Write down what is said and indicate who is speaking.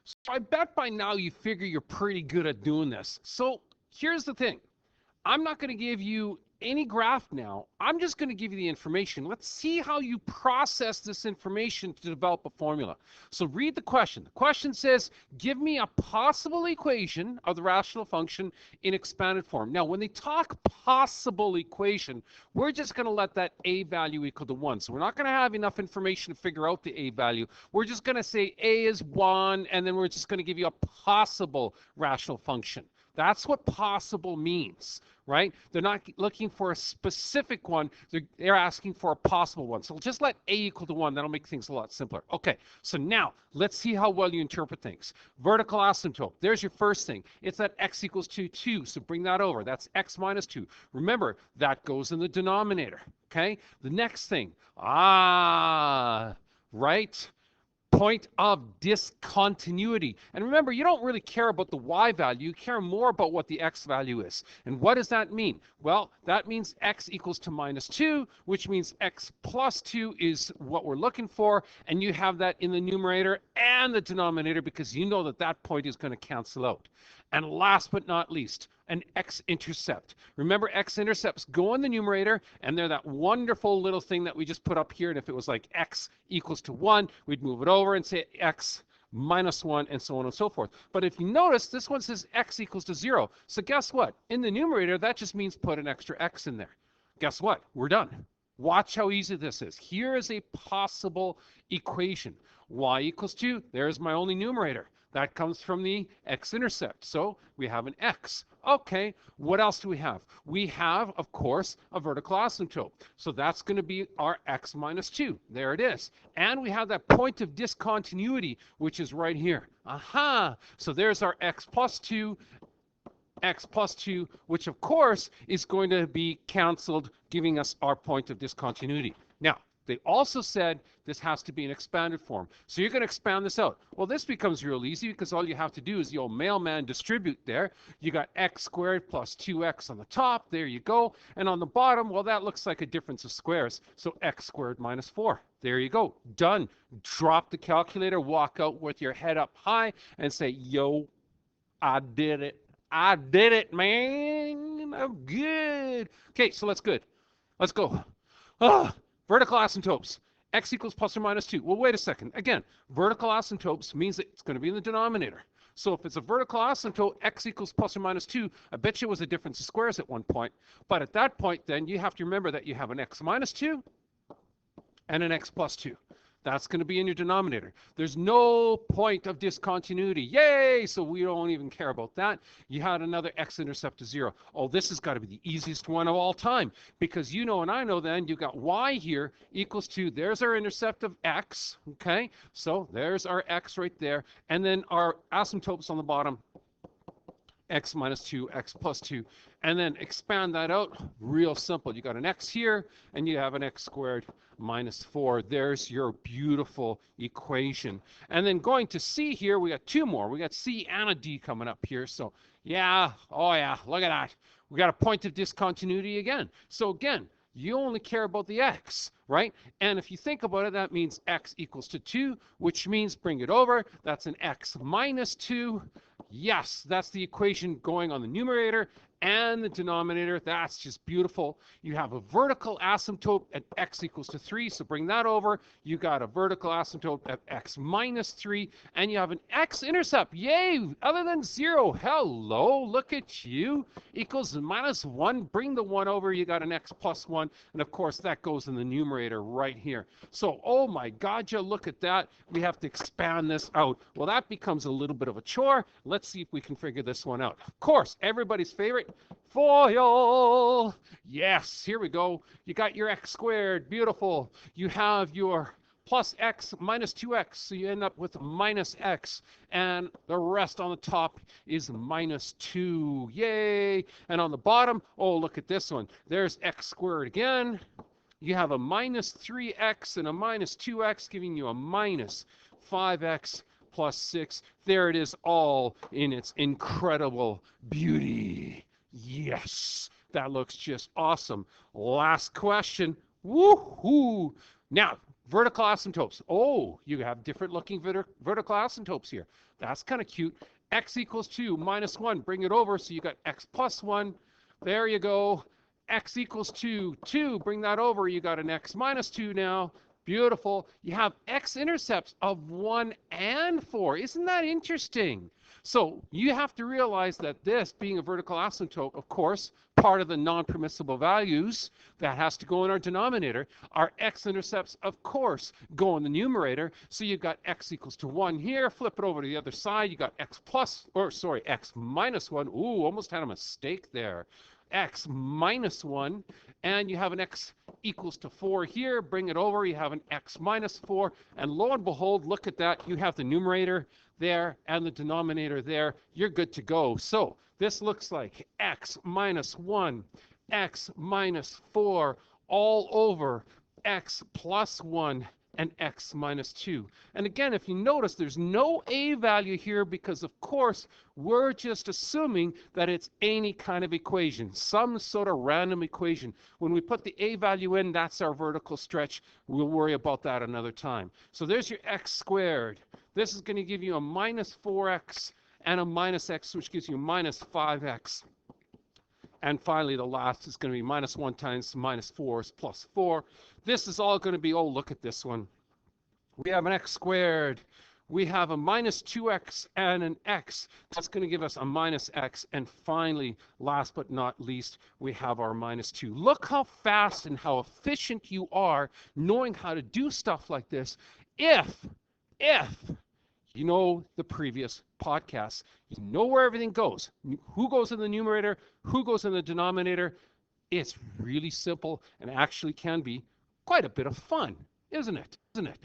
Speaker 1: So I bet by now you figure you're pretty good at doing this. So here's the thing. I'm not going to give you any graph now. I'm just going to give you the information. Let's see how you process this information to develop a formula. So read the question. The question says, give me a possible equation of the rational function in expanded form. Now, when they talk possible equation, we're just going to let that a value equal to 1. So we're not going to have enough information to figure out the a value. We're just going to say a is 1, and then we're just going to give you a possible rational function. That's what possible means, right? They're not looking for a specific one. They're asking for a possible one. So just let a equal to 1. That'll make things a lot simpler. Okay, so now let's see how well you interpret things. Vertical asymptote. There's your first thing. It's that x equals to 2. So bring that over. That's x minus 2. Remember, that goes in the denominator. Okay, the next thing. Right? Point of discontinuity. And remember, you don't really care about the y value. You care more about what the x value is. And what does that mean? Well, that means x equals to minus 2, which means x plus 2 is what we're looking for. And you have that in the numerator and the denominator because you know that that point is going to cancel out. And last but not least, an x-intercept. Remember, x-intercepts go in the numerator, and they're that wonderful little thing that we just put up here. And if it was like x equals to 1, we'd move it over and say x minus 1, and so on and so forth. But if you notice, this one says x equals to 0. So guess what? In the numerator, that just means put an extra x in there. Guess what? We're done. Watch how easy this is. Here is a possible equation. Y equals 2. There's my only numerator. That comes from the x-intercept. So we have an x. Okay, what else do we have? We have, of course, a vertical asymptote. So that's going to be our x minus 2. There it is. And we have that point of discontinuity, which is right here. Aha! So there's our x plus 2, which of course is going to be canceled, giving us our point of discontinuity. Now, they also said this has to be an expanded form. So you're going to expand this out. Well, this becomes real easy because all you have to do is the old mailman distribute there. You got x squared plus 2x on the top. There you go. And on the bottom, well, that looks like a difference of squares. So x squared minus 4. There you go. Done. Drop the calculator, walk out with your head up high and say, yo, I did it. I did it, man. I'm good. Okay, so let's go. Vertical asymptotes. X equals plus or minus 2. Well, wait a second. Again, vertical asymptotes means that it's going to be in the denominator. So if it's a vertical asymptote, x equals plus or minus 2, I bet you it was a difference of squares at one point. But at that point, then, you have to remember that you have an x minus 2 and an x plus 2. That's going to be in your denominator. There's no point of discontinuity. Yay! So we don't even care about that. You had another x-intercept to 0. Oh, this has got to be the easiest one of all time because you know and I know then you got y here equals to, there's our intercept of x, okay? So there's our x right there. And then our asymptotes on the bottom, x minus 2, x plus 2, and then expand that out. Real simple. You got an x here, and you have an x squared minus 4. There's your beautiful equation. And then going to C here, we got two more. We got C and a D coming up here. So yeah, oh yeah, look at that. We got a point of discontinuity again. So again, you only care about the x, right? And if you think about it, that means x equals to 2, which means bring it over. That's an x minus 2. Yes, that's the equation going on the numerator and the denominator. That's just beautiful. You have a vertical asymptote at x equals to 3, so bring that over. You got a vertical asymptote at x minus 3, and you have an x-intercept. Yay! Other than 0. Hello, look at you. Equals minus 1. Bring the 1 over. You got an x plus 1, and of course that goes in the numerator right here. So, oh my God, you look at that. We have to expand this out. Well, that becomes a little bit of a chore. Let's see if we can figure this one out. Of course, everybody's favorite, FOIL. Yes, here we go. You got your x squared. Beautiful. You have your plus x minus 2x, so you end up with minus x, and the rest on the top is minus 2. Yay! And on the bottom, oh, look at this one. There's x squared again. You have a minus 3x and a minus 2x, giving you a minus 5x plus 6. There it is, all in its incredible beauty. Yes, that looks just awesome. Last question. Woohoo! Now, Vertical asymptotes. Oh, you have different looking vertical asymptotes here. That's kind of cute. X equals 2 minus 1. Bring it over so you got x plus 1. There you go. X equals 2. 2. Bring that over. You got an x minus 2 now. Beautiful. You have x-intercepts of 1 and 4. Isn't that interesting? So you have to realize that this, being a vertical asymptote, of course, part of the non-permissible values that has to go in our denominator, our x-intercepts, of course, go in the numerator. So you've got x equals to 1 here. Flip it over to the other side. You got x minus 1. Ooh, almost had a mistake there. X minus 1, and you have an x equals to 4 here. Bring it over. You have an x minus 4, and lo and behold, look at that. You have the numerator there and the denominator there. You're good to go. So this looks like x minus 1, x minus 4, all over x plus 1, and x minus 2. And again, if you notice, there's no a value here because, of course, we're just assuming that it's any kind of equation, some sort of random equation. When we put the a value in, that's our vertical stretch. We'll worry about that another time. So there's your x squared. This is going to give you a minus 4x and a minus x, which gives you minus 5x. And finally, the last is going to be minus 1 times minus 4 is plus 4. This is all going to be, oh, look at this one. We have an x squared. We have a minus 2x and an x. That's going to give us a minus x. And finally, last but not least, we have our minus 2. Look how fast and how efficient you are knowing how to do stuff like this if you know the previous podcasts. You know where everything goes. Who goes in the numerator? Who goes in the denominator? It's really simple and actually can be quite a bit of fun, isn't it?